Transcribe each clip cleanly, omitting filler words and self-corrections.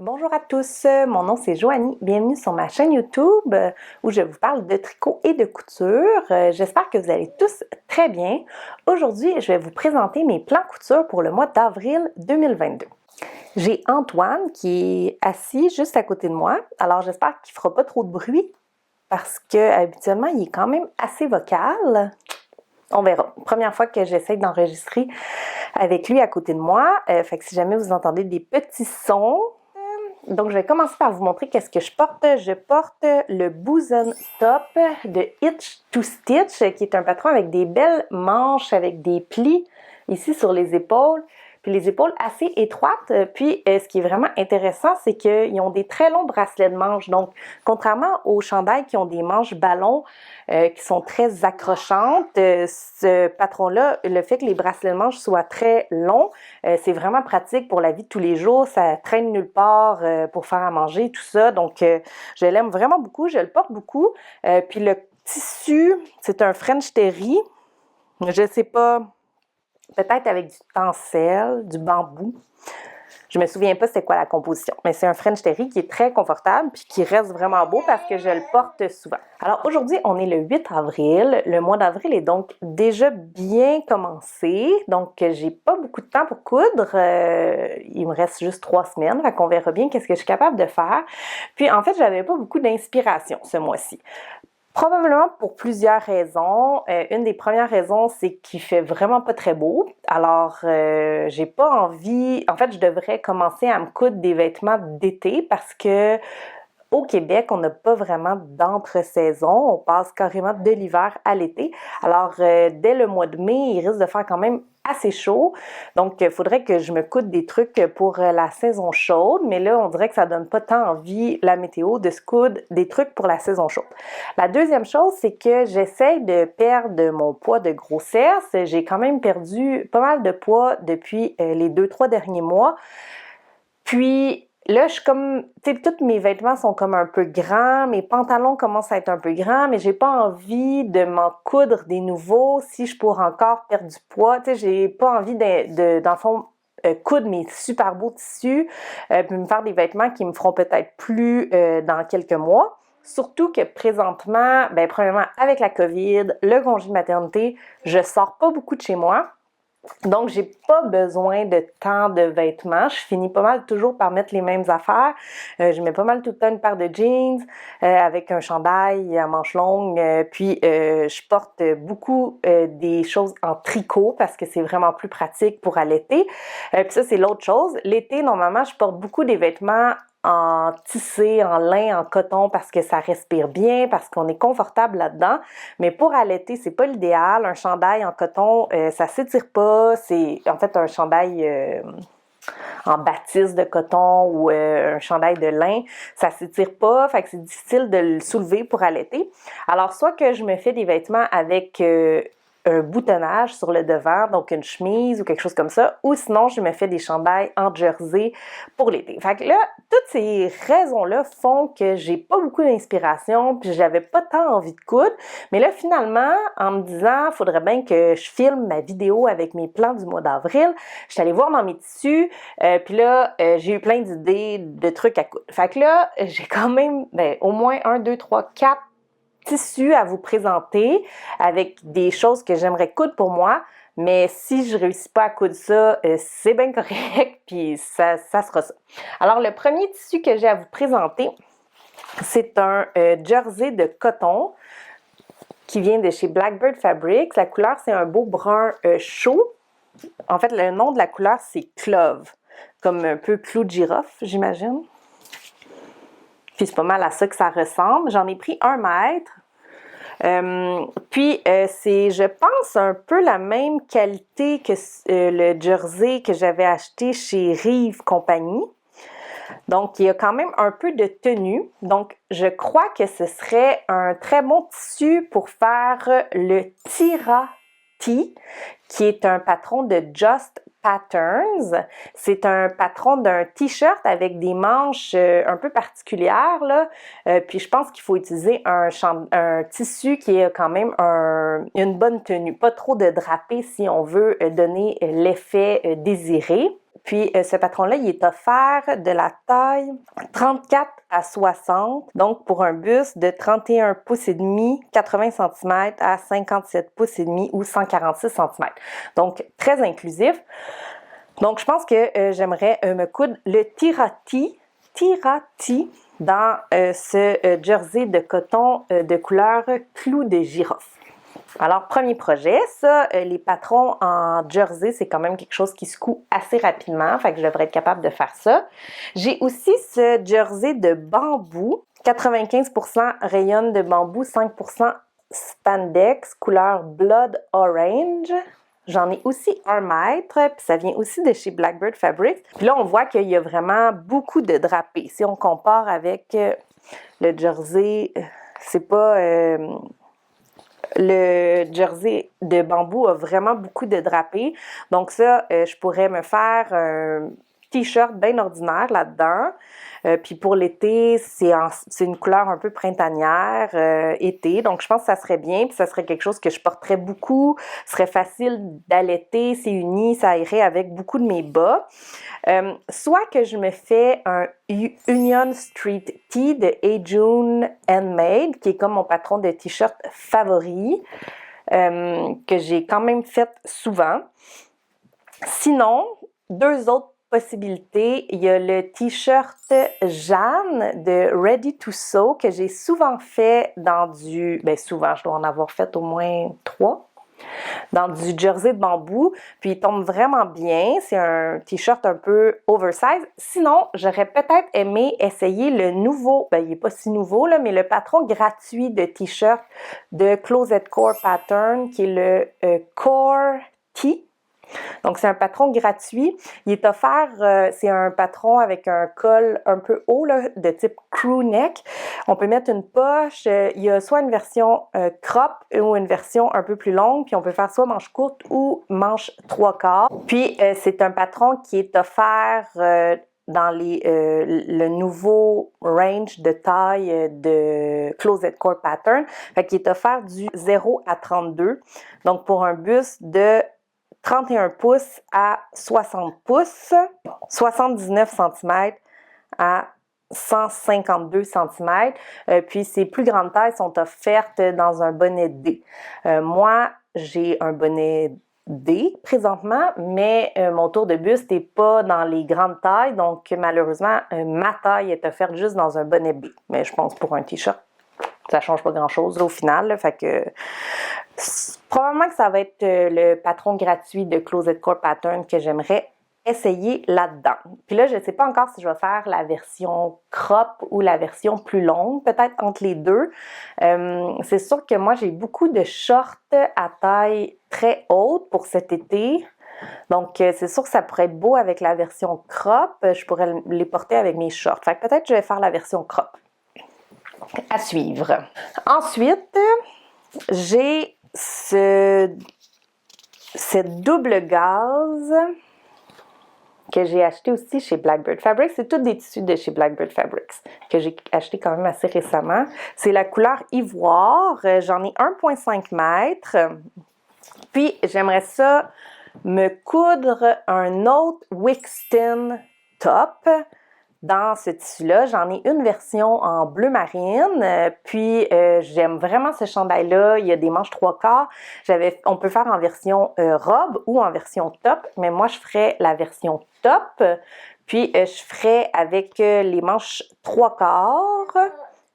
Bonjour à tous, mon nom c'est Joanie, bienvenue sur ma chaîne YouTube où je vous parle de tricot et de couture. J'espère que vous allez tous très bien. Aujourd'hui, je vais vous présenter mes plans couture pour le mois d'avril 2022. J'ai Antoine qui est assis juste à côté de moi, alors j'espère qu'il ne fera pas trop de bruit parce que habituellement il est quand même assez vocal. On verra. Première fois que j'essaie d'enregistrer avec lui à côté de moi, fait que si jamais vous entendez des petits sons, donc, je vais commencer par vous montrer qu'est-ce que je porte. Je porte le Boson Top de Itch to Stitch, qui est un patron avec des belles manches, avec des plis ici sur les épaules, puis les épaules assez étroites. Puis, ce qui est vraiment intéressant, c'est qu'ils ont des très longs bracelets de manches. Donc, contrairement aux chandails qui ont des manches ballons, qui sont très accrochantes, ce patron-là, le fait que les bracelets de manches soient très longs, c'est vraiment pratique pour la vie de tous les jours. Ça traîne nulle part pour faire à manger, tout ça. Donc, je l'aime vraiment beaucoup. Je le porte beaucoup. Puis le tissu, c'est un French Terry. Je sais pas, peut-être avec du tencel, du bambou. Je me souviens pas c'était quoi la composition, mais c'est un French Terry qui est très confortable puis qui reste vraiment beau parce que je le porte souvent. Alors aujourd'hui, on est le 8 avril. Le mois d'avril est donc déjà bien commencé. Donc j'ai pas beaucoup de temps pour coudre. Il me reste juste 3 semaines, fait qu'on verra bien qu'est-ce que je suis capable de faire. Puis en fait, j'avais pas beaucoup d'inspiration ce mois-ci. Probablement pour plusieurs raisons. Une des premières raisons, c'est qu'il fait vraiment pas très beau. Alors, j'ai pas envie... En fait, je devrais commencer à me coudre des vêtements d'été parce que au Québec, on n'a pas vraiment d'entre-saison. On passe carrément de l'hiver à l'été. Alors, dès le mois de mai, il risque de faire quand même assez chaud. Donc, il faudrait que je me coûte des trucs pour la saison chaude. Mais là, on dirait que ça donne pas tant envie, la météo, de se coudre des trucs pour la saison chaude. La deuxième chose, c'est que j'essaie de perdre mon poids de grossesse. J'ai quand même perdu pas mal de poids depuis les 2-3 derniers mois. Puis là, je suis comme, tu sais, tous mes vêtements sont comme un peu grands, mes pantalons commencent à être un peu grands, mais j'ai pas envie de m'en coudre des nouveaux si je pourrais encore perdre du poids. Tu sais, j'ai pas envie dans le fond, coudre mes super beaux tissus, puis me faire des vêtements qui me feront peut-être plus dans quelques mois. Surtout que présentement, ben premièrement, avec la COVID, le congé de maternité, je sors pas beaucoup de chez moi. Donc, j'ai pas besoin de tant de vêtements. Je finis pas mal toujours par mettre les mêmes affaires. Je mets pas mal tout le temps une paire de jeans avec un chandail à manches longues. Puis, je porte beaucoup des choses en tricot parce que c'est vraiment plus pratique pour l'été. Puis ça, c'est l'autre chose. L'été, normalement, je porte beaucoup des vêtements en tissé, en lin, en coton parce que ça respire bien, parce qu'on est confortable là-dedans. Mais pour l'été, c'est pas l'idéal. Un chandail en coton, ça s'étire pas. C'est en fait un chandail en batiste de coton ou un chandail de lin, ça s'étire pas, fait que c'est difficile de le soulever pour l'été. Alors soit que je me fais des vêtements avec un boutonnage sur le devant, donc une chemise ou quelque chose comme ça, ou sinon je me fais des chandails en jersey pour l'été. Fait que là, toutes ces raisons-là font que j'ai pas beaucoup d'inspiration, puis j'avais pas tant envie de coudre, mais là finalement, en me disant, faudrait bien que je filme ma vidéo avec mes plans du mois d'avril, je suis allée voir dans mes tissus, puis là, j'ai eu plein d'idées de trucs à coudre. Fait que là, j'ai quand même au moins 1, 2, 3, 4 tissus à vous présenter avec des choses que j'aimerais coudre pour moi. Mais si je réussis pas à coudre ça, c'est bien correct, puis ça sera ça. Alors, le premier tissu que j'ai à vous présenter, c'est un jersey de coton qui vient de chez Blackbird Fabrics. La couleur, c'est un beau brun chaud. En fait, le nom de la couleur, c'est Clove, comme un peu clou de girofle, j'imagine. Puis c'est pas mal à ça que ça ressemble. J'en ai pris 1 mètre. C'est, je pense, un peu la même qualité que le jersey que j'avais acheté chez Rive Compagnie. Donc, il y a quand même un peu de tenue. Donc, je crois que ce serait un très bon tissu pour faire le Tira Tee, qui est un patron de Just Patterns. C'est un patron d'un t-shirt avec des manches un peu particulières, là. Puis je pense qu'il faut utiliser un tissu qui a quand même une bonne tenue. Pas trop de drapé si on veut donner l'effet désiré. Puis ce patron-là, il est offert de la taille 34 à 60, donc pour un buste de 31 pouces et demi, 80 cm à 57 pouces et demi ou 146 cm. Donc très inclusif. Donc je pense que j'aimerais me coudre le Tirati dans ce jersey de coton de couleur clou de girofle. Alors, premier projet, ça, les patrons en jersey, c'est quand même quelque chose qui se coud assez rapidement, fait que je devrais être capable de faire ça. J'ai aussi ce jersey de bambou, 95% rayon de bambou, 5% spandex, couleur blood orange. J'en ai aussi 1 mètre, puis ça vient aussi de chez Blackbird Fabrics. Puis là, on voit qu'il y a vraiment beaucoup de drapés. Si on compare avec le jersey, c'est pas... le jersey de bambou a vraiment beaucoup de drapés. Donc ça, je pourrais me faire un t-shirt bien ordinaire là-dedans. Puis pour l'été, c'est une couleur un peu printanière, été. Donc je pense que ça serait bien. Puis ça serait quelque chose que je porterais beaucoup. Ce serait facile d'allaiter, c'est uni, ça irait avec beaucoup de mes bas. Soit que je me fais un Union Street Tee de Ajun Handmade, qui est comme mon patron de t-shirt favori, que j'ai quand même fait souvent. Sinon, 2 autres possibilités. Il y a le t-shirt Jeanne de Ready to Sew que j'ai souvent fait dans du... Bien souvent, je dois en avoir fait au moins 3. Dans du jersey de bambou, puis il tombe vraiment bien. C'est un t-shirt un peu oversize. Sinon, j'aurais peut-être aimé essayer le nouveau, ben il n'est pas si nouveau, là, mais le patron gratuit de t-shirt de Closet Core Pattern, qui est le Core Tee. Donc, c'est un patron gratuit. Il est offert, c'est un patron avec un col un peu haut, là, de type crew neck. On peut mettre une poche. Il y a soit une version crop ou une version un peu plus longue. Puis, on peut faire soit manche courte ou manche 3/4. Puis, c'est un patron qui est offert dans le nouveau range de taille de Closet Core Pattern. Fait qu'il est offert du 0 à 32. Donc, pour un buste de 31 pouces à 60 pouces, 79 cm à 152 cm. Puis ces plus grandes tailles sont offertes dans un bonnet D. Moi, j'ai un bonnet D présentement, mais mon tour de buste n'est pas dans les grandes tailles, donc malheureusement, ma taille est offerte juste dans un bonnet B. Mais je pense pour un t-shirt, ça change pas grand-chose au final, là, fait que probablement que ça va être le patron gratuit de Closet Core Pattern que j'aimerais essayer là-dedans. Puis là, je ne sais pas encore si je vais faire la version crop ou la version plus longue, peut-être entre les deux. C'est sûr que moi, j'ai beaucoup de shorts à taille très haute pour cet été. Donc, c'est sûr que ça pourrait être beau avec la version crop. Je pourrais les porter avec mes shorts. Fait que peut-être que je vais faire la version crop. À suivre. Ensuite, j'ai cette double gaze que j'ai acheté aussi chez Blackbird Fabrics. C'est tous des tissus de chez Blackbird Fabrics que j'ai acheté quand même assez récemment. C'est la couleur ivoire. J'en ai 1,5 mètres. Puis, j'aimerais ça me coudre un autre Wixton top. Dans ce tissu-là, j'en ai une version en bleu marine, puis j'aime vraiment ce chandail-là. Il y a des manches 3/4. On peut faire en version robe ou en version top, mais moi, je ferais la version top, puis je ferais avec les manches 3/4,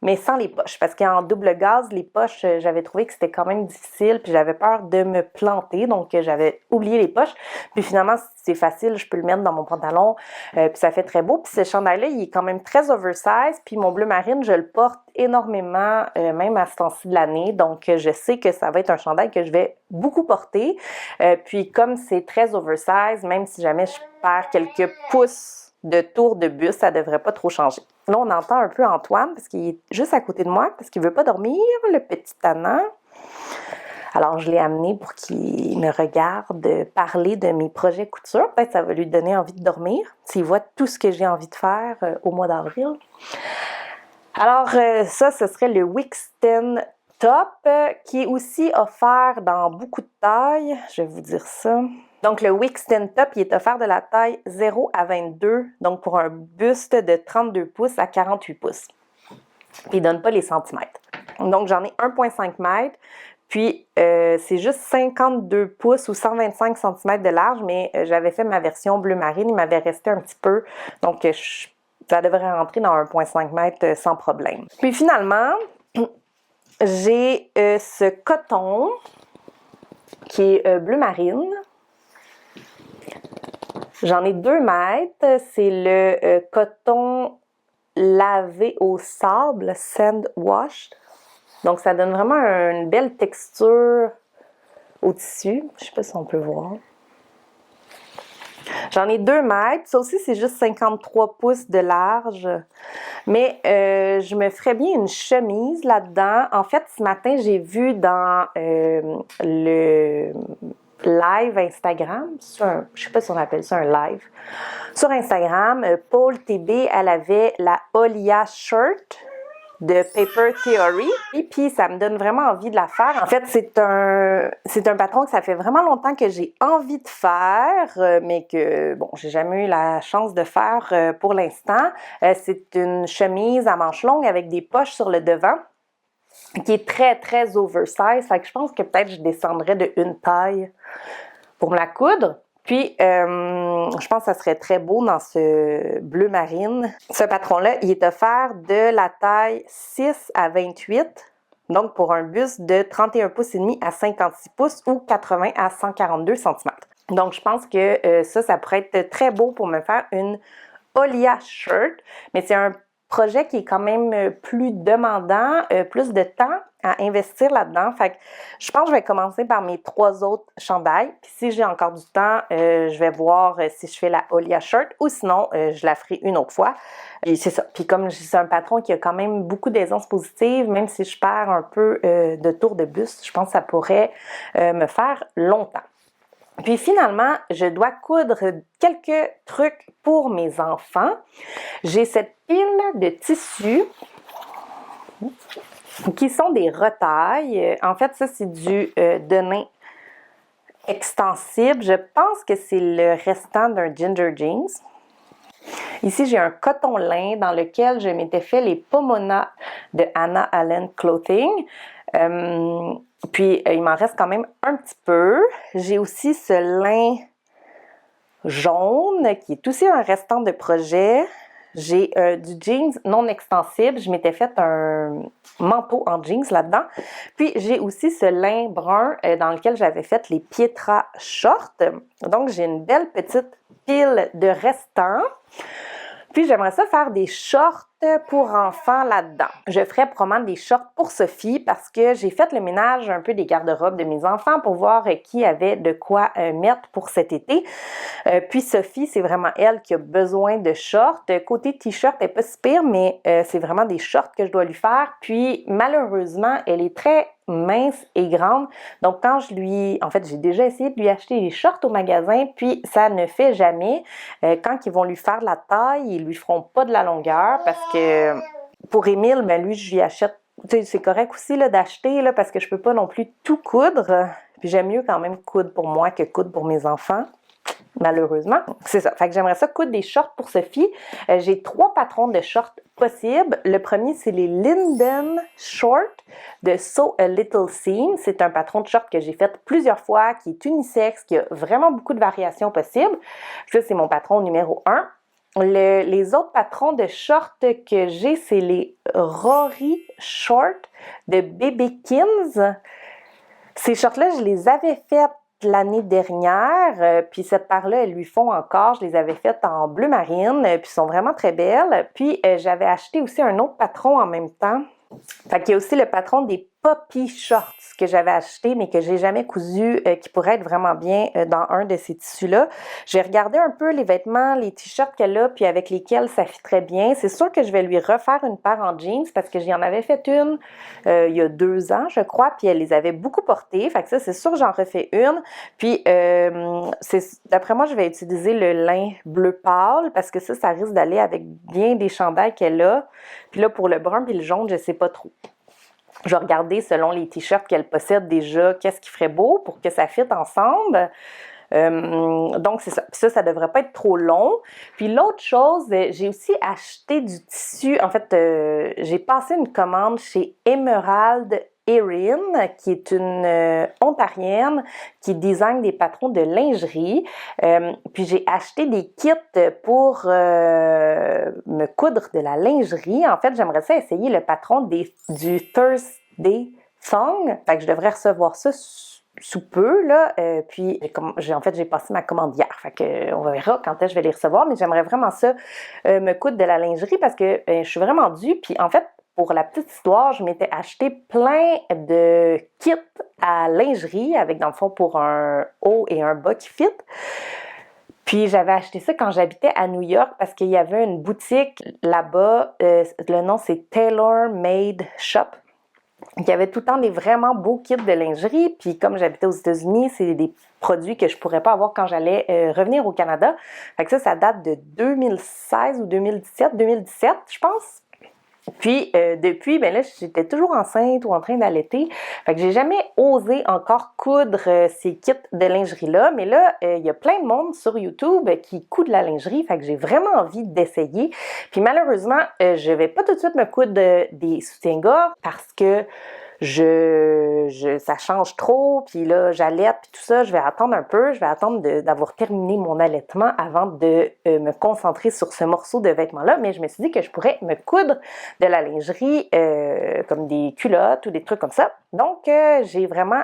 mais sans les poches, parce qu'en double gaze, les poches, j'avais trouvé que c'était quand même difficile, puis j'avais peur de me planter, donc j'avais oublié les poches. Puis finalement, c'est facile, je peux le mettre dans mon pantalon, puis ça fait très beau. Puis ce chandail-là, il est quand même très oversize, puis mon bleu marine, je le porte énormément, même à ce temps-ci de l'année, donc je sais que ça va être un chandail que je vais beaucoup porter. Puis comme c'est très oversize, même si jamais je perds quelques pouces de tour de buste, ça devrait pas trop changer. Là, on entend un peu Antoine, parce qu'il est juste à côté de moi, parce qu'il veut pas dormir, le petit tannant. Alors, je l'ai amené pour qu'il me regarde parler de mes projets couture. Peut-être que ça va lui donner envie de dormir, s'il voit tout ce que j'ai envie de faire au mois d'avril. Alors, ça, ce serait le Wixton Top, qui est aussi offert dans beaucoup de tailles. Je vais vous dire ça. Donc, le Wixton Top, il est offert de la taille 0 à 22, donc pour un buste de 32 pouces à 48 pouces. Puis, il ne donne pas les centimètres. Donc, j'en ai 1,5 m, puis c'est juste 52 pouces ou 125 cm de large, mais j'avais fait ma version bleu marine, il m'avait resté un petit peu, donc ça devrait rentrer dans 1,5 m sans problème. Puis finalement, j'ai ce coton qui est bleu marine. J'en ai 2 mètres, c'est le coton lavé au sable, sand washed. Donc, ça donne vraiment une belle texture au tissu. Je ne sais pas si on peut voir. J'en ai 2 mètres. Ça aussi, c'est juste 53 pouces de large. Mais je me ferais bien une chemise là-dedans. En fait, ce matin, j'ai vu dans le live Instagram, je ne sais pas si on appelle ça un live, sur Instagram, Paul TB, elle avait la Olia Shirt de Paper Theory. Et puis, ça me donne vraiment envie de la faire. En fait, c'est un patron que ça fait vraiment longtemps que j'ai envie de faire, mais que, bon, j'ai jamais eu la chance de faire pour l'instant. C'est une chemise à manches longues avec des poches sur le devant qui est très, très oversize. Fait que je pense que peut-être je descendrais de une taille pour me la coudre. Puis, je pense que ça serait très beau dans ce bleu marine. Ce patron-là, il est offert de la taille 6 à 28, donc pour un buste de 31 pouces et demi à 56 pouces ou 80 à 142 cm. Donc, je pense que ça pourrait être très beau pour me faire une Olia Shirt, mais c'est un projet qui est quand même plus demandant, plus de temps à investir là-dedans. Fait que je pense que je vais commencer par mes 3 autres chandails. Puis si j'ai encore du temps, je vais voir si je fais la Olia Shirt ou sinon, je la ferai une autre fois. Et c'est ça. Puis comme c'est un patron qui a quand même beaucoup d'aisance positive, même si je perds un peu de tour de buste, je pense que ça pourrait me faire longtemps. Puis finalement, je dois coudre quelques trucs pour mes enfants. J'ai cette pile de tissus qui sont des retailles. En fait, ça, c'est du denim extensible. Je pense que c'est le restant d'un Ginger Jeans. Ici, j'ai un coton lin dans lequel je m'étais fait les Pomona de Anna Allen Clothing. Puis, il m'en reste quand même un petit peu. J'ai aussi ce lin jaune qui est aussi un restant de projet. J'ai du jeans non extensible. Je m'étais fait un manteau en jeans là-dedans. Puis, j'ai aussi ce lin brun dans lequel j'avais fait les Pietra shorts. Donc, j'ai une belle petite pile de restants. Puis, j'aimerais ça faire des shorts pour enfants là-dedans. Je ferais probablement des shorts pour Sophie parce que j'ai fait le ménage un peu des garde-robes de mes enfants pour voir qui avait de quoi mettre pour cet été. Puis Sophie, c'est vraiment elle qui a besoin de shorts. Côté t-shirt, elle n'est pas si pire, mais c'est vraiment des shorts que je dois lui faire. Puis malheureusement, elle est très mince et grande. Donc quand en fait, j'ai déjà essayé de lui acheter des shorts au magasin, puis ça ne fait jamais. Quand ils vont lui faire la taille, ils lui feront pas de la longueur parce que pour Émile, ben lui, je lui achète. C'est correct aussi là, d'acheter là, parce que je peux pas non plus tout coudre. Puis j'aime mieux quand même coudre pour moi que coudre pour mes enfants. Malheureusement. C'est ça. Fait que j'aimerais ça coudre des shorts pour Sophie. J'ai 3 patrons de shorts possibles. Le premier, c'est les Linden Short de Sew a Little Seam. C'est un patron de short que j'ai fait plusieurs fois, qui est unisexe, qui a vraiment beaucoup de variations possibles. Ça, c'est mon patron numéro 1. Les autres patrons de shorts que j'ai, c'est les Rory Short de Babykins. Ces shorts-là, je les avais faites l'année dernière, puis cette paire-là, elles lui font encore. Je les avais faites en bleu marine, puis sont vraiment très belles. Puis j'avais acheté aussi un autre patron en même temps. Fait qu'il y a aussi le patron des Poppy Shorts que j'avais acheté, mais que j'ai jamais cousu, qui pourrait être vraiment bien dans un de ces tissus-là. J'ai regardé un peu les vêtements, les t-shirts qu'elle a, puis avec lesquels ça fit très bien. C'est sûr que je vais lui refaire une paire en jeans parce que j'y en avais fait une il y a 2 ans, je crois, puis elle les avait beaucoup portées. Fait que ça, c'est sûr que j'en refais une. Puis, d'après moi, je vais utiliser le lin bleu pâle parce que ça risque d'aller avec bien des chandails qu'elle a. Puis là, pour le brun puis le jaune, je sais pas trop. Je vais regarder selon les t-shirts qu'elle possède déjà, qu'est-ce qui ferait beau pour que ça fitte ensemble. Donc, c'est ça. Puis ça devrait pas être trop long. Puis l'autre chose, j'ai aussi acheté du tissu. En fait, j'ai passé une commande chez Emerald Erin, qui est une Ontarienne qui design des patrons de lingerie. Puis j'ai acheté des kits pour me coudre de la lingerie. En fait, j'aimerais ça essayer le patron du Thursday Thong. Fait que je devrais recevoir ça sous peu, là. Puis, en fait, j'ai passé ma commande hier. Fait que, on verra quand est-ce que je vais les recevoir. Mais j'aimerais vraiment ça, me coudre de la lingerie parce que je suis vraiment due. Puis, en fait, pour la petite histoire, je m'étais acheté plein de kits à lingerie avec, dans le fond, pour un haut et un bas qui fit. Puis j'avais acheté ça quand j'habitais à New York parce qu'il y avait une boutique là-bas. Le nom, c'est Tailor Made Shop. Il y avait tout le temps des vraiment beaux kits de lingerie. Puis comme j'habitais aux États-Unis, c'est des produits que je pourrais pas avoir quand j'allais revenir au Canada. Fait que ça date de 2016 ou 2017, je pense. Puis depuis, ben là, j'étais toujours enceinte ou en train d'allaiter. Fait que j'ai jamais osé encore coudre ces kits de lingerie-là. Mais là, il y a plein de monde sur YouTube qui coud de la lingerie. Fait que j'ai vraiment envie d'essayer. Puis malheureusement, je vais pas tout de suite me coudre des soutiens-gorge parce que ça change trop, puis là, j'allaite, puis tout ça, je vais attendre un peu, je vais attendre d'avoir terminé mon allaitement avant de me concentrer sur ce morceau de vêtement-là, mais je me suis dit que je pourrais me coudre de la lingerie, comme des culottes ou des trucs comme ça. Donc, j'ai vraiment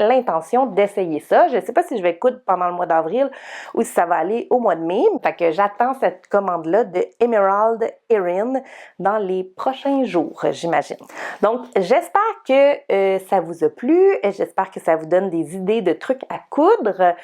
l'intention d'essayer ça. Je ne sais pas si je vais coudre pendant le mois d'avril ou si ça va aller au mois de mai. Fait que j'attends cette commande-là de Emerald Erin dans les prochains jours, j'imagine. Donc, j'espère que ça vous a plu. J'espère que ça vous donne des idées de trucs à coudre.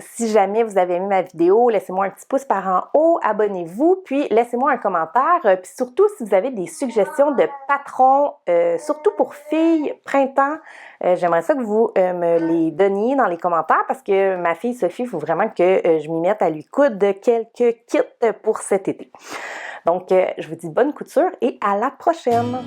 Si jamais vous avez aimé ma vidéo, laissez-moi un petit pouce par en haut, abonnez-vous, puis laissez-moi un commentaire. Puis surtout, si vous avez des suggestions de patrons, surtout pour filles, printemps, j'aimerais ça que vous me les donniez dans les commentaires parce que ma fille Sophie, il faut vraiment que je m'y mette à lui coudre quelques kits pour cet été. Donc, je vous dis bonne couture et à la prochaine!